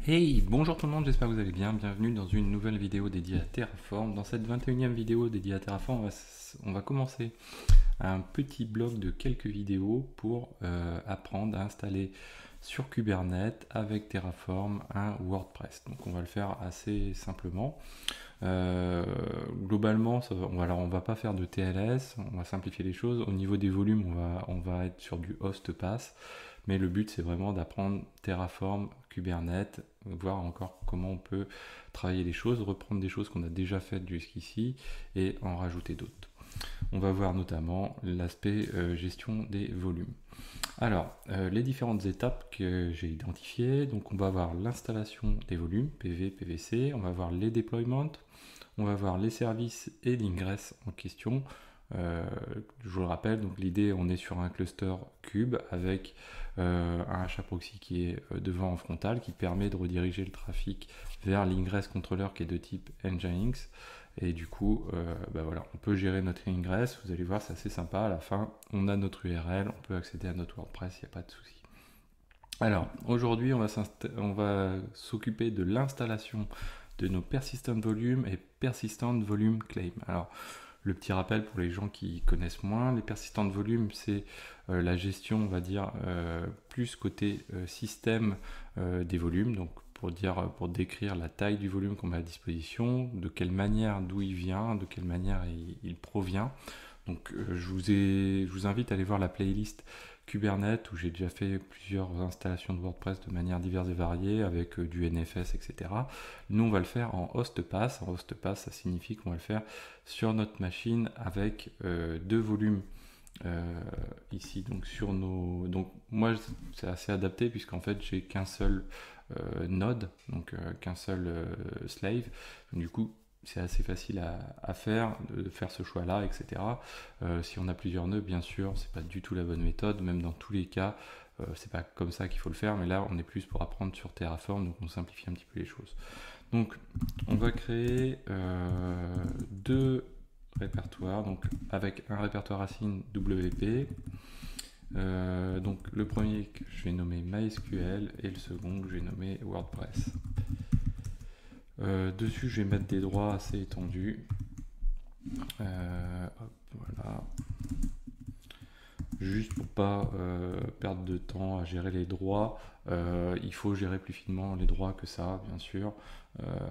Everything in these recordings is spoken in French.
Hey, bonjour tout le monde, j'espère que vous allez bien. Bienvenue dans une nouvelle vidéo dédiée à Terraform. Dans cette 21e vidéo dédiée à Terraform, on va commencer un petit bloc de quelques vidéos pour apprendre à installer sur Kubernetes avec Terraform un WordPress. Donc on va le faire assez simplement. Globalement, on va pas faire de TLS, on va simplifier les choses. Au niveau des volumes, on va être sur du host pass. Mais le but, c'est vraiment d'apprendre Terraform, Kubernetes, voir encore comment on peut travailler les choses, reprendre des choses qu'on a déjà faites jusqu'ici et en rajouter d'autres. On va voir notamment l'aspect gestion des volumes. Alors, les différentes étapes que j'ai identifiées, donc on va avoir l'installation des volumes, PV, PVC, on va voir les déploiements, on va voir les services et l'ingress en question. Je vous le rappelle, donc l'idée, on est sur un cluster cube avec un HAProxy qui est devant en frontal, qui permet de rediriger le trafic vers l'ingress controller qui est de type Nginx. Et du coup, voilà, on peut gérer notre ingress. Vous allez voir, c'est assez sympa. À la fin, on a notre URL, on peut accéder à notre WordPress, il n'y a pas de souci. Alors, aujourd'hui, on va s'occuper de l'installation de nos persistent volume et persistent volume claim. Alors, le petit rappel pour les gens qui connaissent moins, les persistent volume, c'est la gestion, on va dire, plus côté système des volumes, donc pour décrire la taille du volume qu'on met à disposition, de quelle manière, d'où il vient, de quelle manière il provient. Donc je vous invite à aller voir la playlist Kubernetes où j'ai déjà fait plusieurs installations de WordPress de manière diverse et variée avec du NFS, etc. Nous, on va le faire en host pass. En host pass, ça signifie qu'on va le faire sur notre machine avec deux volumes ici. Donc moi, c'est assez adapté puisqu'en fait, j'ai qu'un seul node, donc qu'un seul slave. Donc, du coup, c'est assez facile à faire, de faire ce choix-là, etc. Si on a plusieurs nœuds, bien sûr, c'est pas du tout la bonne méthode, même dans tous les cas, c'est pas comme ça qu'il faut le faire, mais là, on est plus pour apprendre sur Terraform, donc on simplifie un petit peu les choses. Donc, on va créer deux répertoires, donc avec un répertoire racine WP. Donc le premier que je vais nommer MySQL et le second que je vais nommer WordPress. Dessus, je vais mettre des droits assez étendus. Voilà. Juste pour pas perdre de temps à gérer les droits, il faut gérer plus finement les droits que ça, bien sûr,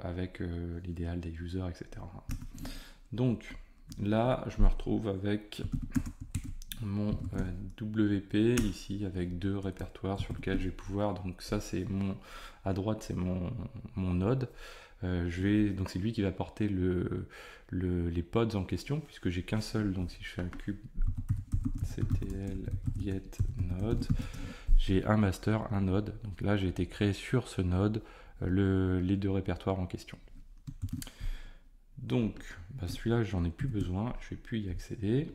avec l'idéal des users, etc. Donc là, je me retrouve avec mon WP ici avec deux répertoires sur lesquels je vais pouvoir, donc ça c'est à droite c'est mon node. Donc c'est lui qui va porter les pods en question puisque j'ai qu'un seul, donc si je fais un cube ctl get node, j'ai un master, un node, donc là j'ai été créé sur ce node les deux répertoires en question. Donc celui-là j'en ai plus besoin, je vais plus y accéder.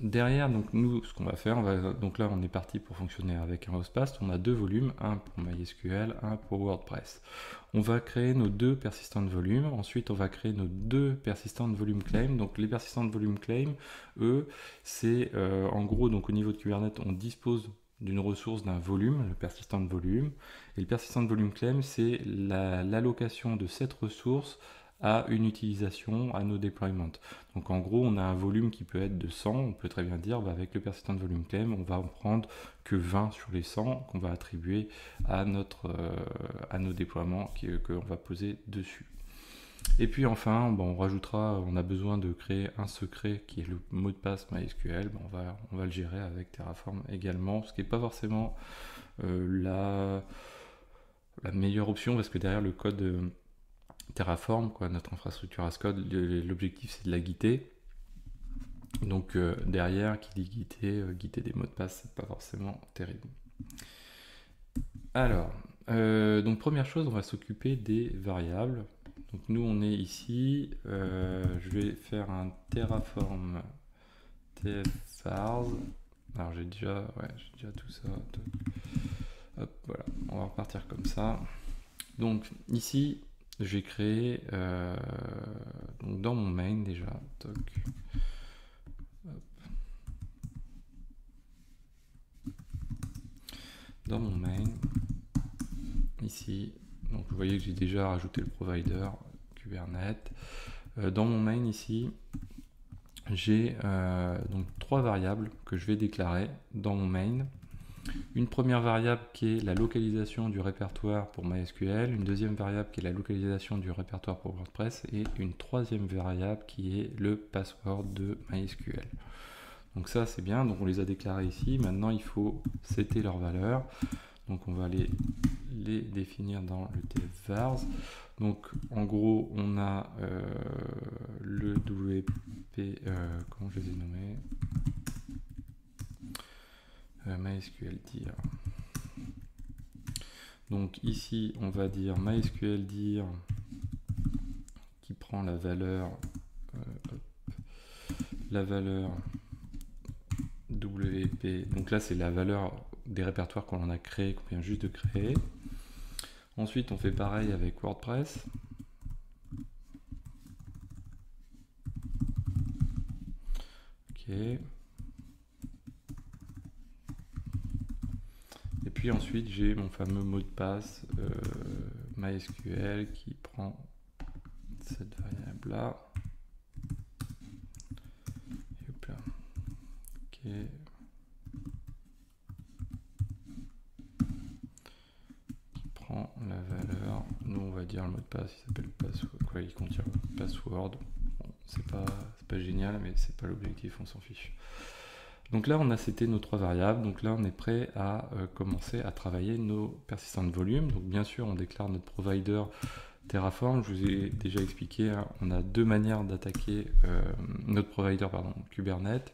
Derrière, donc nous, ce qu'on va faire, donc là on est parti pour fonctionner avec un hostpass. On a deux volumes, un pour MySQL, un pour WordPress. On va créer nos deux persistent volume. Ensuite, on va créer nos deux persistent volume claim. Donc les persistent volume claim, eux, c'est en gros, donc au niveau de Kubernetes, on dispose d'une ressource d'un volume, le persistent volume. Et le persistent volume claim, c'est l'allocation de cette ressource à une utilisation, à nos déploiements. Donc en gros, on a un volume qui peut être de 100, on peut très bien dire, avec le persistent volume claim, on va en prendre que 20 sur les 100 qu'on va attribuer à nos déploiements qu'on va poser dessus. Et puis enfin, on a besoin de créer un secret qui est le mot de passe MySQL, on va le gérer avec Terraform également, ce qui n'est pas forcément la meilleure option parce que derrière le code Terraform, notre infrastructure as code, l'objectif c'est de la guider. Donc derrière, qui dit guider des mots de passe, c'est pas forcément terrible. Alors, donc première chose, on va s'occuper des variables. Donc nous on est ici, je vais faire un Terraform tfvars. Alors j'ai déjà tout ça. Hop, voilà, on va repartir comme ça. Donc ici, j'ai créé donc dans mon main déjà, toc. Hop. Dans mon main, ici, donc vous voyez que j'ai déjà rajouté le provider Kubernetes. Dans mon main ici, j'ai donc 3 variables que je vais déclarer dans mon main. Une première variable qui est la localisation du répertoire pour MySQL, une deuxième variable qui est la localisation du répertoire pour WordPress et une troisième variable qui est le password de MySQL. Donc ça c'est bien, donc on les a déclarés ici. Maintenant il faut setter leurs valeurs. Donc on va les définir dans le tf-vars. Donc en gros on a le WP, comment je les ai nommés, MySQL dir. Donc ici on va dire MySQL dir qui prend la valeur WP. Donc là c'est la valeur des répertoires qu'on a créé, qu'on vient juste de créer. Ensuite on fait pareil avec WordPress. Ok. Et puis ensuite j'ai mon fameux mot de passe MySQL qui prend cette variable là. Hop là. Ok. Qui prend la valeur. Nous on va dire le mot de passe, il s'appelle password. Quoi, il contient password. Bon, c'est pas génial, mais c'est pas l'objectif, on s'en fiche. Donc là, on a seté nos 3 variables. Donc là, on est prêt à commencer à travailler nos persistants de volume. Donc bien sûr, on déclare notre provider Terraform. Je vous ai déjà expliqué, hein, on a 2 manières d'attaquer notre provider, Kubernetes.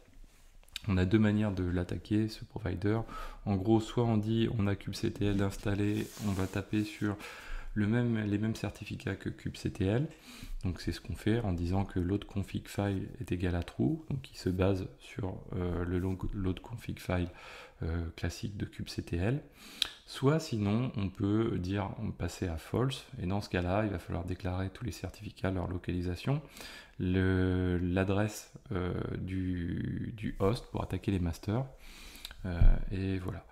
On a 2 manières de l'attaquer, ce provider. En gros, soit on dit on a kubectl installé, on va taper sur les mêmes certificats que kubectl. Donc c'est ce qu'on fait en disant que load config file est égal à true, donc il se base sur le load config file classique de kubectl. Soit sinon on peut dire passer à false, et dans ce cas-là il va falloir déclarer tous les certificats, leur localisation, l'adresse du host pour attaquer les masters, et voilà.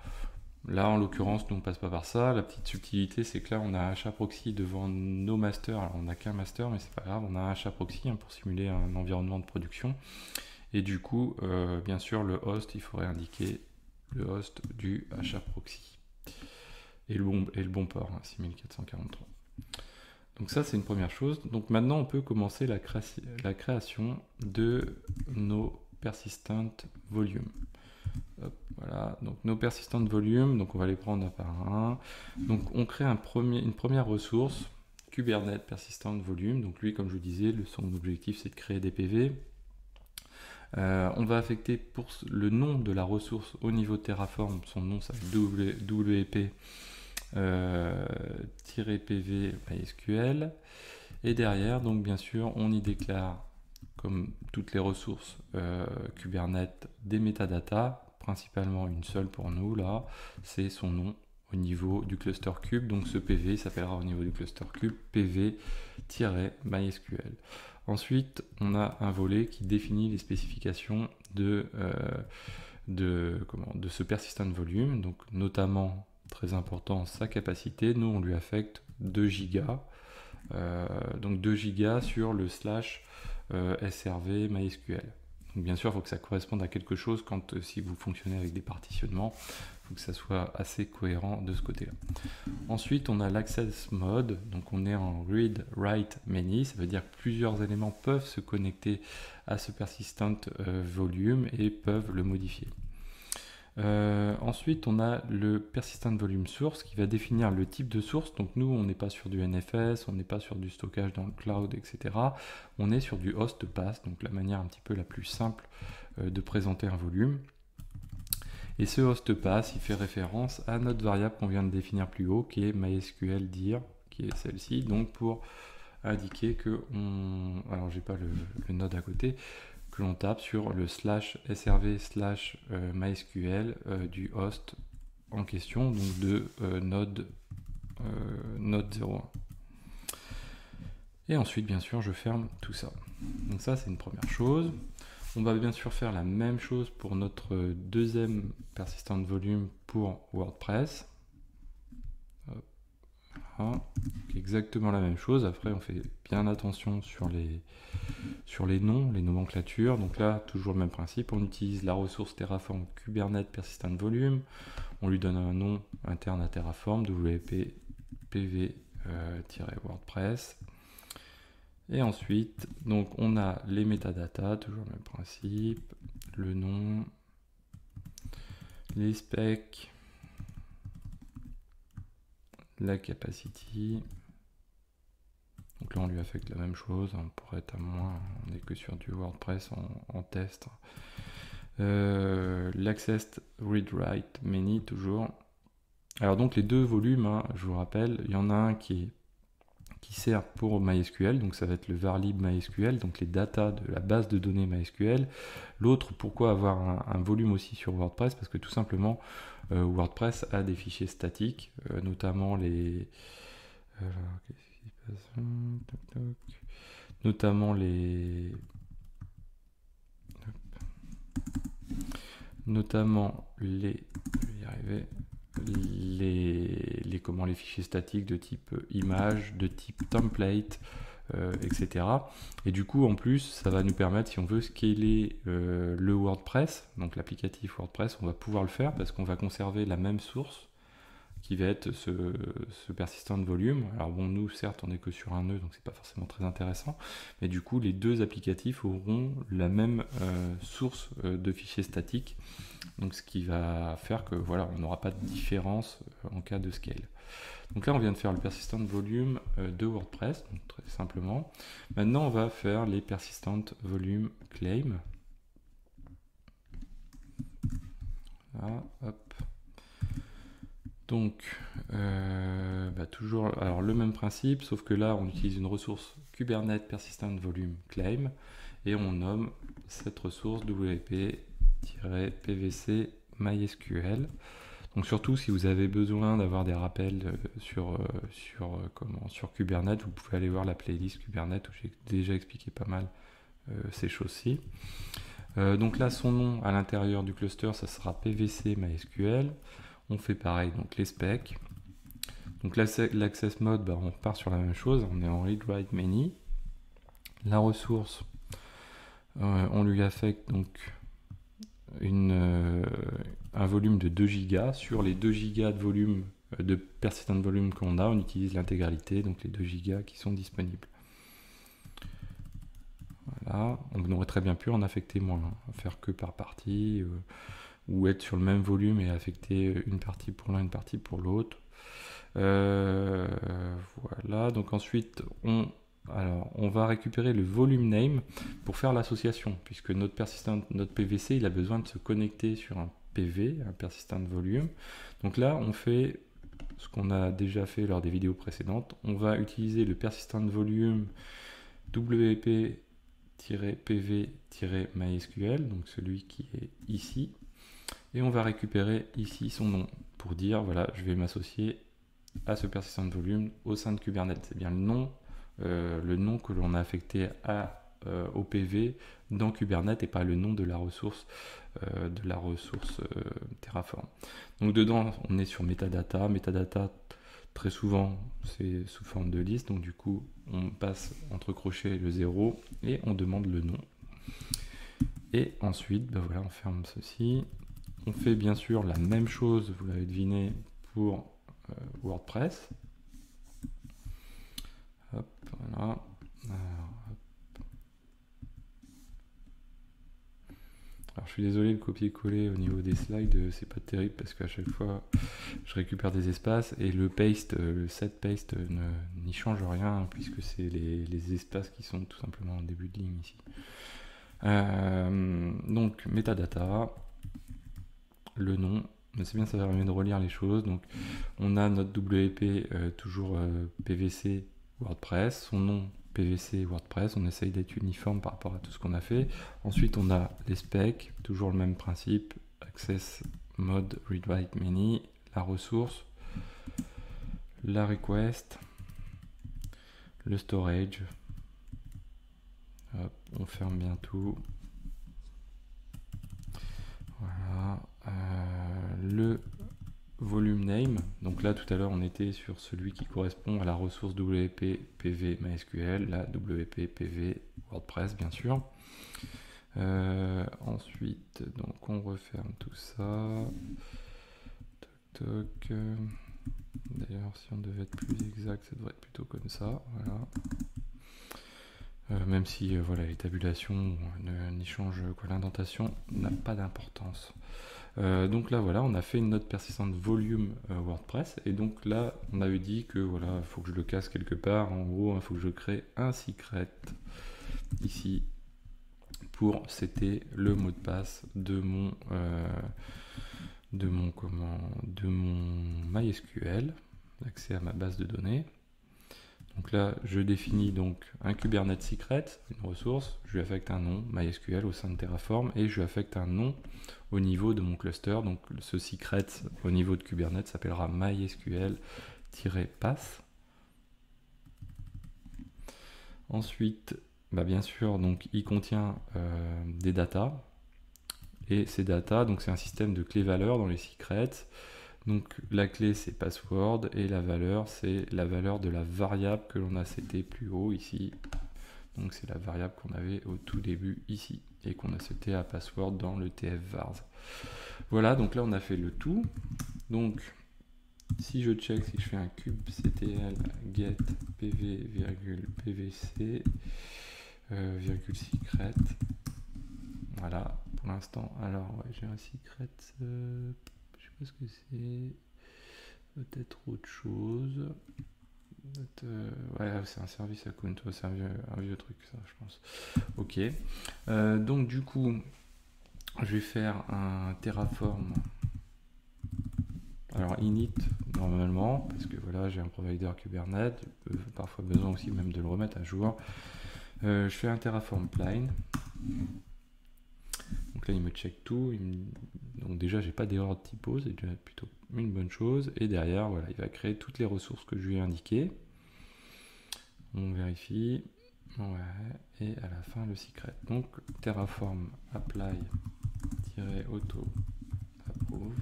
Là, en l'occurrence, nous on passe pas par ça. La petite subtilité, c'est que là, on a un HAProxy devant nos masters. Alors, on n'a qu'un master, mais c'est pas grave. On a un HAProxy pour simuler un environnement de production. Et du coup, bien sûr, le host, il faudrait indiquer le host du HAProxy. Et le bon port, 6443. Donc ça, c'est une première chose. Donc maintenant, on peut commencer la création de nos persistent volume. Hop, voilà, donc nos persistent volume, donc on va les prendre un par un. Donc on crée une première ressource, Kubernetes persistent volume. Donc lui, comme je vous disais, son objectif c'est de créer des PV. On va affecter pour le nom de la ressource au niveau de Terraform, son nom ça va être WP -PV MySQL. Et derrière, donc bien sûr, on y déclare, comme toutes les ressources Kubernetes, des métadatas, principalement une seule pour nous, là, c'est son nom au niveau du cluster kube. Donc ce PV s'appellera au niveau du cluster kube PV-MySQL. Ensuite, on a un volet qui définit les spécifications de ce persistent volume, donc notamment, très important, sa capacité. Nous, on lui affecte 2 gigas, donc 2 gigas sur le /srv MySQL. Donc bien sûr, il faut que ça corresponde à quelque chose si vous fonctionnez avec des partitionnements. Il faut que ça soit assez cohérent de ce côté-là. Ensuite, on a l'access mode. Donc on est en read, write, many. Ça veut dire que plusieurs éléments peuvent se connecter à ce persistent volume et peuvent le modifier. Ensuite, on a le persistent volume source qui va définir le type de source. Donc nous, on n'est pas sur du NFS, on n'est pas sur du stockage dans le cloud, etc. On est sur du host pass, donc la manière un petit peu la plus simple de présenter un volume. Et ce host pass, il fait référence à notre variable qu'on vient de définir plus haut, qui est MySQL dir, qui est celle-ci, donc pour indiquer que alors j'ai pas le node à côté, que l'on tape sur le /srv/MySQL du host en question, donc de node 01. Et ensuite, bien sûr, je ferme tout ça. Donc ça, c'est une première chose. On va bien sûr faire la même chose pour notre deuxième persistent volume pour WordPress. Hop. Voilà. Exactement la même chose. Après, on fait bien attention sur les noms, les nomenclatures. Donc là, toujours le même principe. On utilise la ressource Terraform Kubernetes Persistent Volume. On lui donne un nom interne à Terraform, WP PV-WordPress. Et ensuite, donc on a les métadatas, toujours le même principe, le nom, les specs, la capacity. Donc là on lui affecte la même chose, on pourrait être à moins, on n'est que sur du WordPress en test. L'access read-write many toujours. Alors donc les deux volumes, hein, je vous rappelle, il y en a un qui sert pour MySQL, donc ça va être le varlib MySQL, donc les datas de la base de données MySQL. L'autre, pourquoi avoir un volume aussi sur WordPress? Parce que tout simplement, WordPress a des fichiers statiques, notamment les... notamment les... je vais y arriver, les fichiers statiques de type image, de type template, etc. Et du coup, en plus, ça va nous permettre, si on veut scaler le WordPress, donc l'applicatif WordPress, on va pouvoir le faire parce qu'on va conserver la même source qui va être ce persistent volume. Alors bon, nous, certes, on n'est que sur un nœud, donc c'est pas forcément très intéressant, mais du coup, les deux applicatifs auront la même source de fichiers statiques, donc ce qui va faire que voilà, on n'aura pas de différence en cas de scale. Donc là, on vient de faire le persistent volume de WordPress, donc très simplement. Maintenant, on va faire les persistent volume claim. Là, hop. Donc, toujours alors, le même principe, sauf que là, on utilise une ressource Kubernetes Persistent Volume Claim et on nomme cette ressource WP-PVC MySQL. Donc surtout, si vous avez besoin d'avoir des rappels sur Kubernetes, vous pouvez aller voir la playlist Kubernetes où j'ai déjà expliqué pas mal ces choses-ci. Donc là, son nom à l'intérieur du cluster, ça sera PVC MySQL. On fait pareil, donc les specs. Donc l'access mode, on repart sur la même chose, on est en read write many. La ressource, on lui affecte donc un volume de 2 Go. Sur les 2 Go de volume de persistent volume qu'on a, on utilise l'intégralité, donc les 2 Go qui sont disponibles. Voilà, on aurait très bien pu en affecter moins, faire que par partie, ou être sur le même volume et affecter une partie pour l'un, une partie pour l'autre. Voilà, donc ensuite on va récupérer le volume name pour faire l'association, puisque notre PVC il a besoin de se connecter sur un PV, un persistent volume. Donc là on fait ce qu'on a déjà fait lors des vidéos précédentes, on va utiliser le persistent volume WP-PV-MySQL, donc celui qui est ici, et on va récupérer ici son nom pour dire voilà, je vais m'associer à ce persistent volume au sein de Kubernetes. C'est bien le nom que l'on a affecté au PV dans Kubernetes et pas le nom de la ressource Terraform. Donc dedans, on est sur metadata. Metadata, très souvent, c'est sous forme de liste. Donc du coup, on passe entre crochets le 0 et on demande le nom. Et ensuite, voilà, on ferme ceci. On fait bien sûr la même chose, vous l'avez deviné, pour WordPress. Hop, voilà. Alors je suis désolé, le copier-coller au niveau des slides, c'est pas terrible parce qu'à chaque fois je récupère des espaces et le paste, le set paste n'y change rien hein, puisque c'est les espaces qui sont tout simplement en début de ligne ici. Donc metadata, le nom. Mais c'est bien, ça permet de relire les choses. Donc, on a notre WP, toujours PVC WordPress, son nom PVC WordPress. On essaye d'être uniforme par rapport à tout ce qu'on a fait. Ensuite, on a les specs, toujours le même principe. Access mode read write many, la ressource, la request, le storage. Hop, on ferme bien tout. Voilà. Le volume name. Donc là, tout à l'heure, on était sur celui qui correspond à la ressource WP PV MySQL, la WP PV WordPress, bien sûr. Ensuite, donc on referme tout ça. Toc, toc. D'ailleurs, si on devait être plus exact, ça devrait être plutôt comme ça. Voilà. Même si voilà, les tabulations n'y changent quoi, l'indentation n'a pas d'importance. Donc là voilà, on a fait une note persistante volume WordPress, et donc là on avait dit que voilà, il faut que je le casse quelque part. En gros, il faut que je crée un secret ici pour setter le mot de passe de mon MySQL, l'accès à ma base de données. Donc là, je définis donc un Kubernetes secret, une ressource, je lui affecte un nom, MySQL au sein de Terraform, et je lui affecte un nom au niveau de mon cluster. Donc ce secret au niveau de Kubernetes s'appellera MySQL-pass. Ensuite, bien sûr, donc il contient des datas, et ces datas, donc c'est un système de clés-valeurs dans les secrets. Donc la clé c'est password, et la valeur c'est la valeur de la variable que l'on a setée plus haut ici. Donc c'est la variable qu'on avait au tout début ici et qu'on a seté à password dans le tf-vars. Voilà, donc là on a fait le tout. Donc si je check, si je fais un kubectl get pv pvc secret, voilà pour l'instant. Alors ouais, j'ai un secret, je sais pas ce que c'est, peut-être autre chose. Ouais, c'est un service account, c'est un vieux truc ça, je pense. Ok, donc du coup je vais faire un Terraform, alors init normalement, parce que voilà, j'ai un provider Kubernetes, parfois besoin aussi même de le remettre à jour. Je fais un Terraform plain. Donc là il me check tout, donc déjà j'ai pas d'erreur de typo, c'est déjà plutôt une bonne chose. Et derrière voilà, il va créer toutes les ressources que je lui ai indiquées. On vérifie, ouais, et à la fin le secret. Donc Terraform apply-auto approve.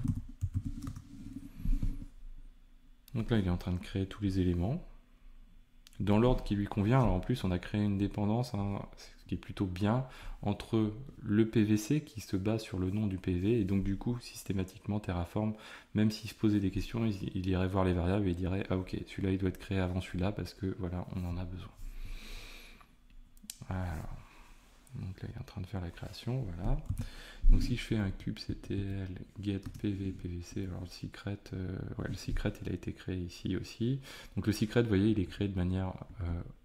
Donc là il est en train de créer tous les éléments dans l'ordre qui lui convient. Alors en plus on a créé une dépendance, hein, ce qui est plutôt bien, entre le PVC qui se base sur le nom du PV, et donc du coup systématiquement Terraform, même s'il se posait des questions, il irait voir les variables et il dirait ah ok, celui-là il doit être créé avant celui-là parce que voilà, on en a besoin. Alors, donc là il est en train de faire la création, voilà. Donc si je fais un kubectl get pv pvc, alors le secret, ouais, le secret il a été créé ici aussi. Donc le secret, vous voyez, il est créé de manière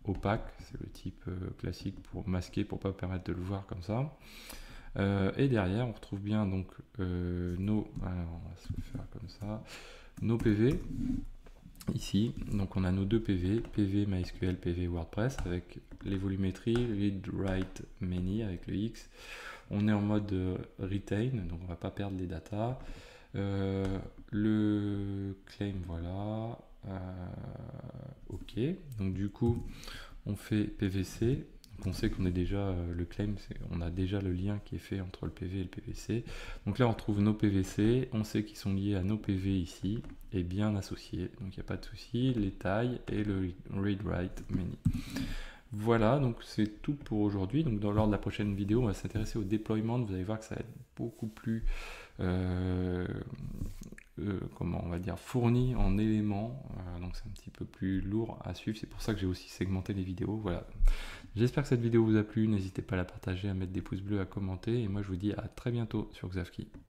opaque, c'est le type classique pour masquer, pour pas permettre de le voir comme ça. Et derrière on retrouve bien donc alors on va se le faire comme ça, nos PV. Ici, donc on a nos deux PV, PV MySQL, PV WordPress, avec les volumétries, read, write, many avec le X. On est en mode retain, donc on va pas perdre les datas. Le claim, voilà. Ok, donc du coup, on fait PVC. Donc on sait qu'on est déjà, le claim, on a déjà le lien qui est fait entre le PV et le PVC. Donc là, on retrouve nos PVC, on sait qu'ils sont liés à nos PV ici, et bien associés. Donc il n'y a pas de souci, les tailles et le read, write, many. Voilà, donc c'est tout pour aujourd'hui. Donc lors de la prochaine vidéo, on va s'intéresser au deployment. Vous allez voir que ça va être beaucoup plus comment on va dire, fourni en éléments, donc c'est un petit peu plus lourd à suivre. C'est pour ça que j'ai aussi segmenté les vidéos. Voilà, j'espère que cette vidéo vous a plu. N'hésitez pas à la partager, à mettre des pouces bleus, à commenter, et moi je vous dis à très bientôt sur Xavki.